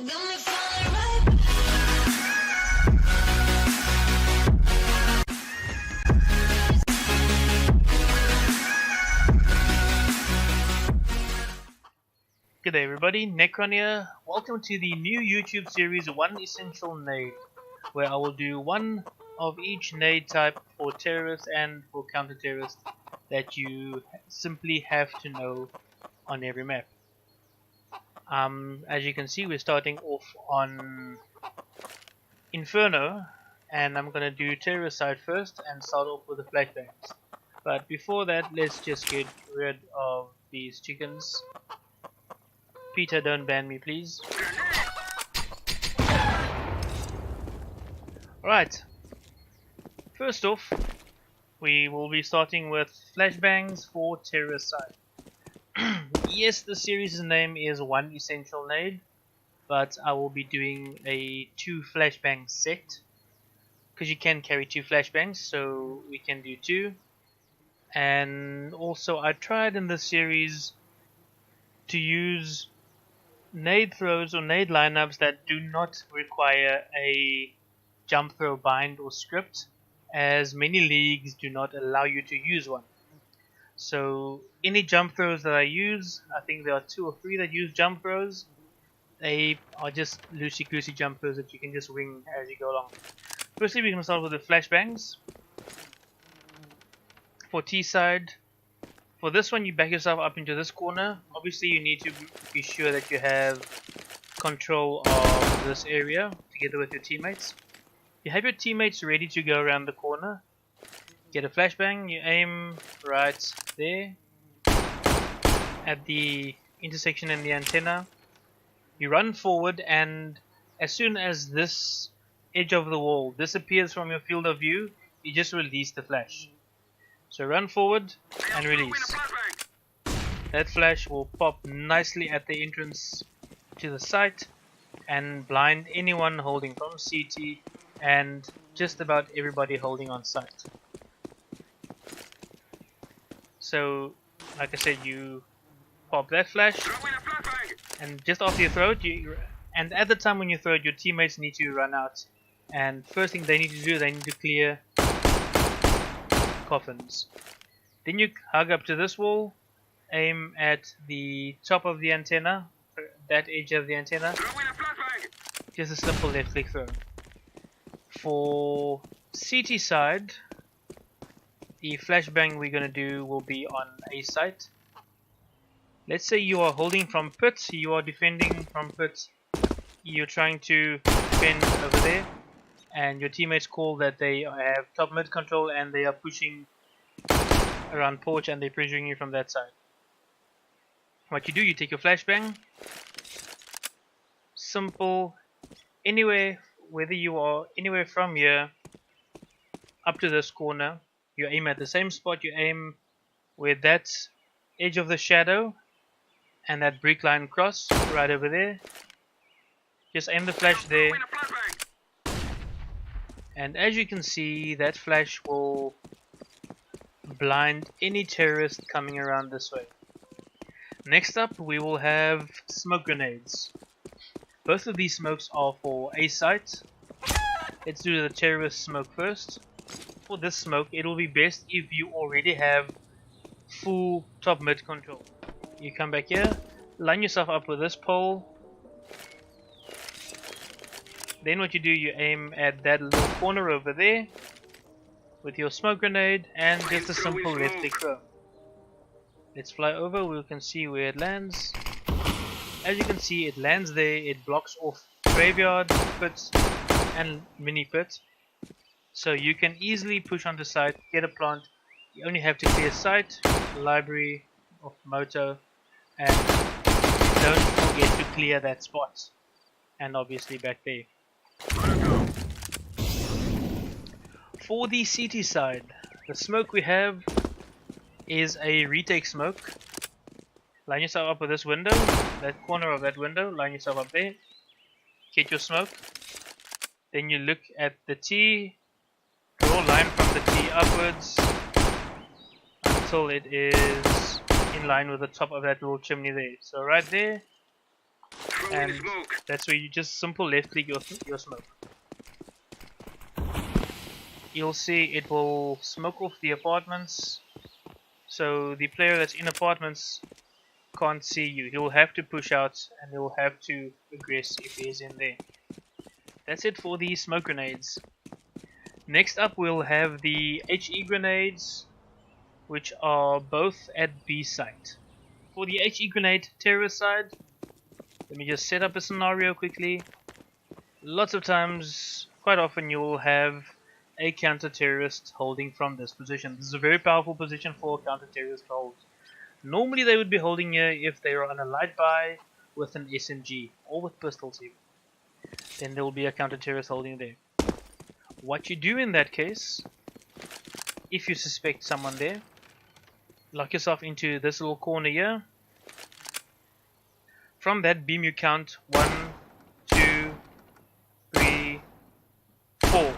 G'day everybody, Necron here. Welcome to the new YouTube series One Essential Nade, where I will do one of each nade type for terrorists and for counter-terrorists that you simply have to know on every map. As you can see, we're starting off on Inferno, and I'm going to do terrorist side first and start off with the Flashbangs. But before that, let's just get rid of these chickens. Peter, don't ban me, please. Alright, first off, we will be starting with Flashbangs for terrorist side. Yes, the series' name is One Essential Nade, but I will be doing a 2 flashbang set, because you can carry 2 flashbangs, so we can do 2. And also, I tried in this series to use nade throws or nade lineups that do not require a jump throw bind or script, as many leagues do not allow you to use one. So any jump throws that I use, I think there are 2 or 3 that use jump throws, they are just loosey-goosey jump throws that you can just wing as you go along. Firstly, we're going to start with the flashbangs. For T side, for this one, you back yourself up into this corner. Obviously, you need to be sure that you have control of this area together with your teammates. You have your teammates ready to go around the corner. Get a flashbang, you aim right there at the intersection and the antenna. You run forward, and as soon as this edge of the wall disappears from your field of view, you just release the flash. So run forward and release. That flash will pop nicely at the entrance to the site and blind anyone holding from CT and just about everybody holding on site. So, like I said, you pop that flash, and just after you throw it, and at the time when you throw it, your teammates need to run out. And first thing they need to do, they need to clear coffins. Then you hug up to this wall, aim at the top of the antenna, that edge of the antenna, just a simple left click throw. For CT side, the flashbang we're going to do will be on A site. Let's say you are holding from pit, you are defending from pit, you're trying to defend over there, and your teammates call that they have top mid control and they are pushing around Porch and they're pressuring you from that side. What you do, you take your flashbang, simple, anywhere, whether you are anywhere from here up to this corner, you aim at the same spot, you aim where that edge of the shadow and that brick line cross right over there. Just aim the flash there. And as you can see, that flash will blind any terrorist coming around this way. Next up, we will have smoke grenades. Both of these smokes are for A site. Let's do the terrorist smoke first. For this smoke, it will be best if you already have full top mid control. You come back here, line yourself up with this pole. Then what you do, you aim at that little corner over there with your smoke grenade and just a simple left click throw. Let's fly over, we can see where it lands. As you can see, it lands there, it blocks off graveyard, pits and mini pit. So you can easily push onto site, get a plant. You only have to clear site, library of moto, and don't forget to clear that spot. And obviously back there. For the CT side, the smoke we have is a retake smoke. Line yourself up with this window, that corner of that window, line yourself up there, get your smoke, then you look at the T, draw a line from the T upwards until it is in line with the top of that little chimney there. So right there, and that's where you just simple left click your smoke. You'll see it will smoke off the apartments, so the player that's in apartments can't see you. He'll have to push out and he'll have to aggress if he is in there. That's it for the smoke grenades. Next up we'll have the HE grenades, which are both at B site. For the HE grenade terrorist side, let me just set up a scenario quickly. Lots of times, quite often, you'll have a counter-terrorist holding from this position. This is a very powerful position for a counter-terrorist to hold. Normally they would be holding here if they are on a light buy with an SMG or with pistols even. Then there will be a counter-terrorist holding there. What you do in that case, if you suspect someone there, lock yourself into this little corner here. From that beam you count 1, 2, 3, 4.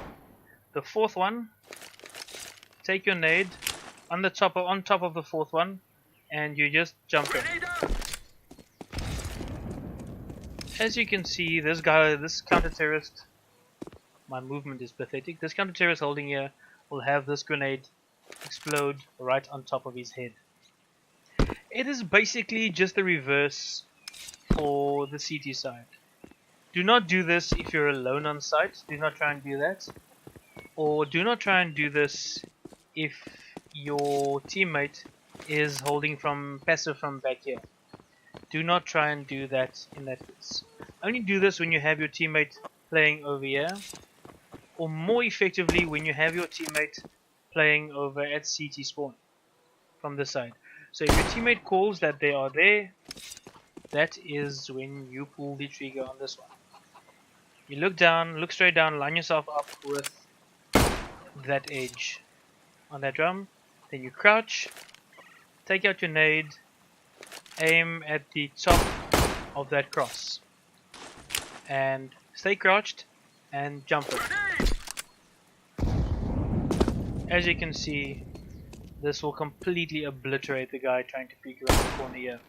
The fourth one, take your nade on top of the fourth one, and you just jump in. As you can see, this counter-terrorist, my movement is pathetic. This counter-terrorist holding here will have this grenade explode right on top of his head. It is basically just the reverse for the CT side. Do not do this if you're alone on site. Do not try and do that. Or do not try and do this if your teammate is holding from passive from back here. Do not try and do that in that case. Only do this when you have your teammate playing over here, or more effectively when you have your teammate playing over at CT spawn from this side. So if your teammate calls that they are there, that is when you pull the trigger on this one. You look down, look straight down, line yourself up with that edge on that drum, then you crouch, take out your nade, aim at the top of that cross, and stay crouched and jump it. As you can see, this will completely obliterate the guy trying to peek around the corner here.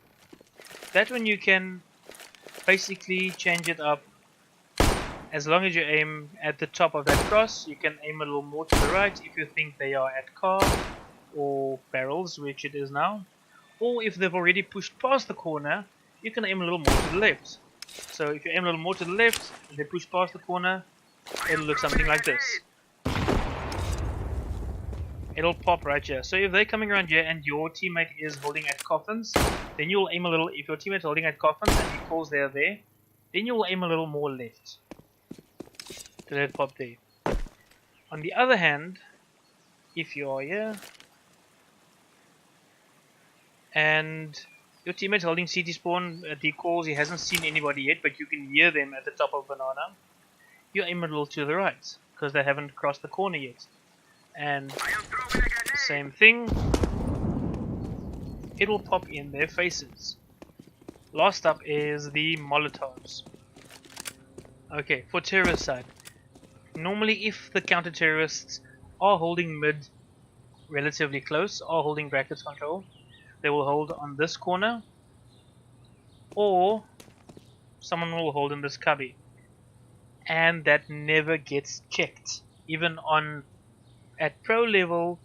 That one you can basically change it up. As long as you aim at the top of that cross, you can aim a little more to the right if you think they are at car or barrels, which it is now. Or if they've already pushed past the corner, you can aim a little more to the left. So if you aim a little more to the left and they push past the corner, it'll look something like this. It'll pop right here. So if they're coming around here and your teammate is holding at coffins, then you'll aim a little. If your teammate's holding at coffins and he calls they're there, then you'll aim a little more left to let it pop there. On the other hand, if you are here and your teammate's holding CT spawn at the calls, he hasn't seen anybody yet, but you can hear them at the top of banana, you aim a little to the right because they haven't crossed the corner yet. And same thing, it will pop in their faces. Last up is the Molotovs. Okay, for terrorist side, normally if the counter-terrorists are holding mid relatively close, are holding brackets control, they will hold on this corner, or someone will hold in this cubby, and that never gets checked. Even on at pro level,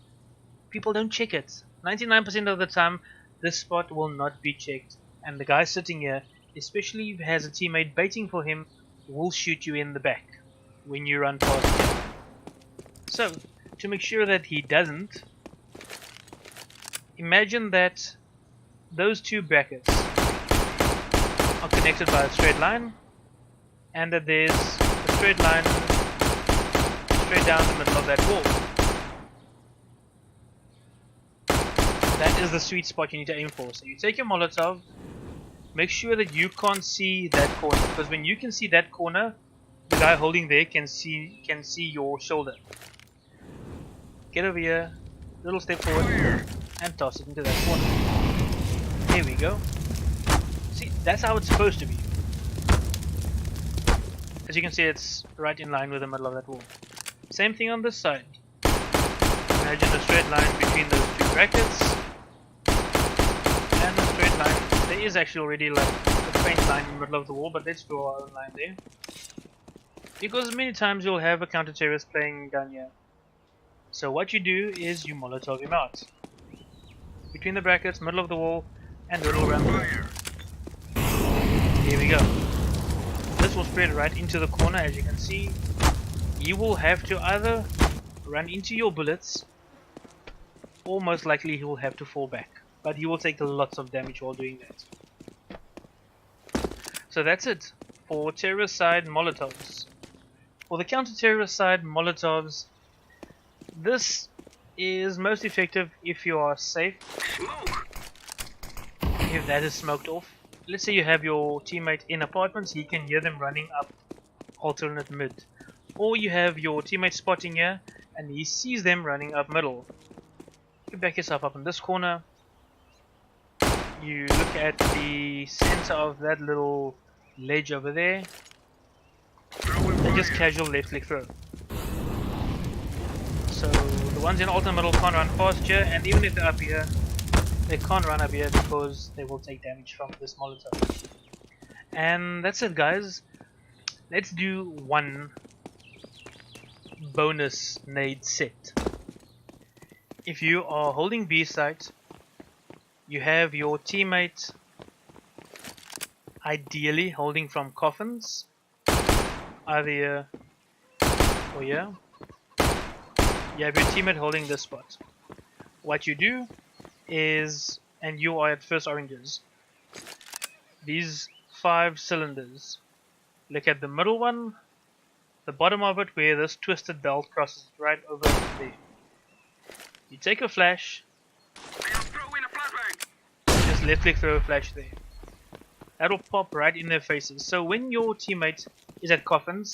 people don't check it. 99% of the time this spot will not be checked, and the guy sitting here, especially if he has a teammate baiting for him, will shoot you in the back when you run past him. So to make sure that he doesn't, imagine that those two brackets are connected by a straight line, and that there's a straight line straight down the middle of that wall. That is the sweet spot you need to aim for. So you take your Molotov, make sure that you can't see that corner, because when you can see that corner, the guy holding there can see your shoulder. Get over here, little step forward, and toss it into that corner. There we go. See, that's how it's supposed to be. As you can see, it's right in line with the middle of that wall. Same thing on this side. Imagine a straight line between those two brackets, and a straight line. There is actually already like a faint line in the middle of the wall, but let's draw our own line there. Because many times you'll have a counter-terrorist playing down here. So what you do is you Molotov him out. Between the brackets, middle of the wall, and little around the wall. Here we go. This will spread right into the corner, as you can see. You will have to either run into your bullets, or most likely he will have to fall back. But he will take lots of damage while doing that. So that's it for terrorist side Molotovs. For the counter-terrorist side Molotovs, this is most effective if you are safe. If that is smoked off. Let's say you have your teammate in apartments, he can hear them running up alternate mid. Or you have your teammate spotting here and he sees them running up middle. You back yourself up in this corner. You look at the center of that little ledge over there. And just casual left click throw. So the ones in alternate middle can't run past here, and even if they're up here, they can't run up here because they will take damage from this Molotov. And that's it, guys. Let's do one bonus nade set. If you are holding B site, you have your teammate ideally holding from coffins, either here or here. You have your teammate holding this spot. What you do is, and you are at first oranges, these 5 cylinders. Look at the middle one, the bottom of it where this twisted belt crosses right over there. You take a flash, just left click throw a flash there. That'll pop right in their faces. So when your teammate is at coffins,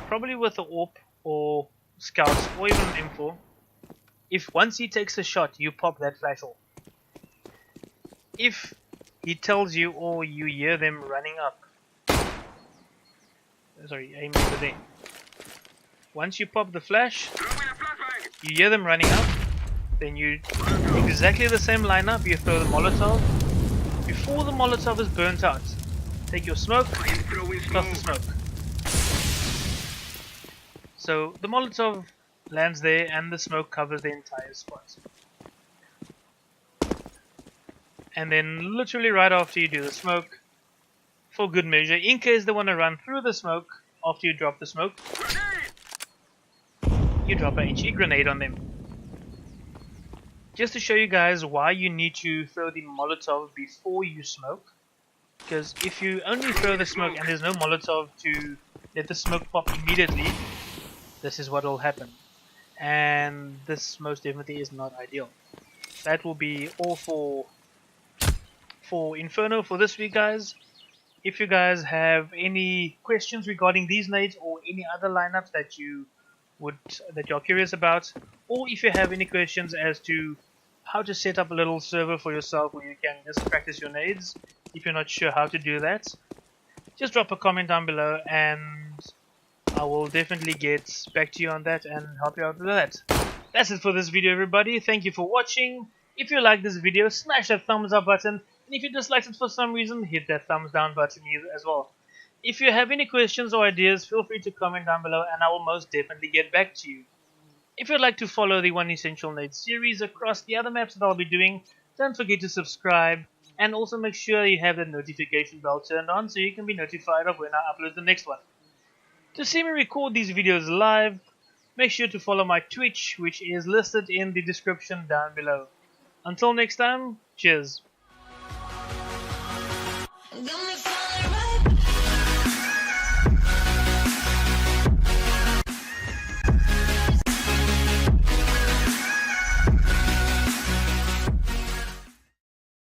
probably with the AWP or scouts or even an M4, if once he takes a shot you pop that flash off. If he tells you or you hear them running up, sorry, aim over there. Once you pop the flash, you hear them running up, then you exactly the same lineup, you throw the Molotov. Before the Molotov is burnt out, take your smoke, toss the smoke. So the Molotov lands there and the smoke covers the entire spot. And then literally right after you do the smoke, for good measure, in case they want to run through the smoke after you drop the smoke, you drop a HE grenade on them. Just to show you guys why you need to throw the Molotov before you smoke. Because if you only throw the smoke and there's no Molotov to let the smoke pop immediately, this is what will happen. And this most definitely is not ideal. That will be all for Inferno for this week, guys. If you guys have any questions regarding these nades or any other lineups that you're curious about, or if you have any questions as to how to set up a little server for yourself where you can just practice your nades, if you're not sure how to do that, just drop a comment down below and I will definitely get back to you on that and help you out with that. That's it for this video, everybody. Thank you for watching. If you like this video, smash that thumbs up button, and if you disliked it for some reason, hit that thumbs down button as well. If you have any questions or ideas, feel free to comment down below and I will most definitely get back to you. If you'd like to follow the One Essential Nade series across the other maps that I'll be doing, don't forget to subscribe and also make sure you have the notification bell turned on so you can be notified of when I upload the next one. To see me record these videos live, make sure to follow my Twitch, which is listed in the description down below. Until next time, cheers.